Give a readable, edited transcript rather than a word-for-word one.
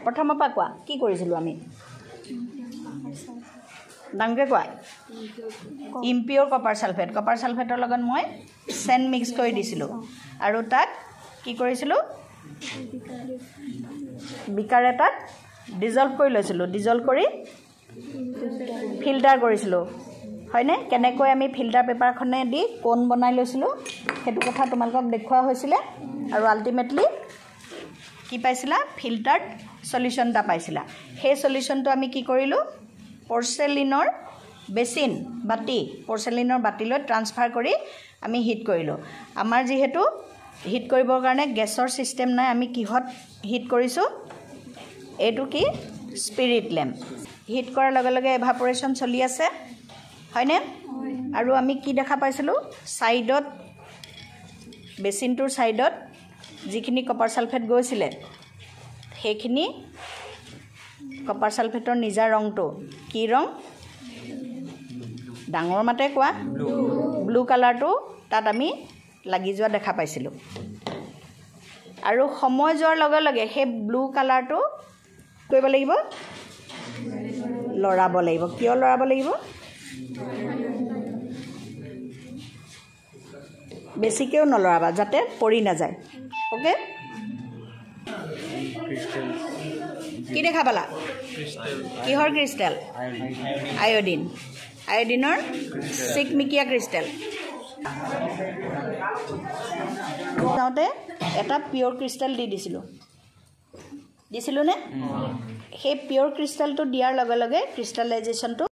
প্ৰথমৰ পৰা কোৱা কি কৰিছিলোঁ আমি ডাঙৰকৈ কোৱা ইম্পিয়ৰ কপাৰ ছালফেটৰ লগত মই চেণ্ট মিক্স কৰি দিছিলোঁ আৰু তাক কি কৰিছিলোঁ বিকাৰ এটাত ডিজলভ কৰি লৈছিলোঁ ডিজলভ কৰি ফিল্টাৰ কৰিছিলোঁ হয়নে কেনেকৈ আমি ফিল্টাৰ পেপাৰখনে দি কোন বনাই লৈছিলোঁ সেইটো কথা তোমালোকক দেখুওৱা হৈছিলে আৰু আল্টিমেটলি কি পাইছিলা ফিল্টাৰ্ড সলিউশন এটা পাইছিলা সেই সলিউশনটো আমি কি কৰিলোঁ পৰ্চেলিনৰ বেচিন বাটি পৰ্চেলিনৰ বাটিলৈ ট্ৰান্সফাৰ কৰি আমি হিট কৰিলোঁ আমাৰ যেহেতু হিট কৰিবৰ কাৰণে গেছৰ সিস্টেম নাই আমি কিহত হিট কৰিছোঁ এইটো কি স্পিৰিট ল্যাম্প হিট কৰাৰ লগে লগে এভাপোৰেশন চলি আছে হয়নে আৰু আমি কি দেখা পাইছিলোঁ সাইডত বেচিনটোৰ সাইডত যিখিনি কপাৰ সালফেট গৈছিলে সেইখিনি কপাৰ সালফেটৰ নিজা ৰংটো কি ৰং ডাঙৰ মাতে কোৱা ব্লু কালাৰটো তাত আমি লাগি যোৱা দেখা পাইছিলোঁ আৰু সময় যোৱাৰ লগে লগে সেই ব্লু কালাৰটো কৰিব লাগিব লৰাব লাগিব কিয় লৰাব লাগিব বেছিকেও নলৰাবা যাতে পৰি না যায় ওকে কি দেখা পালা কিহৰ ক্ৰিষ্টেল আয়োডিনৰ চিকমিকিয়া ক্ৰিষ্টেল তাতে এটা পিওৰ ক্ৰিস্টাল দিছিলো নে সেই পিওৰ ক্ৰিস্টালটো দিয়াৰ লগে লগে ক্ৰিস্টালাইজেশনটো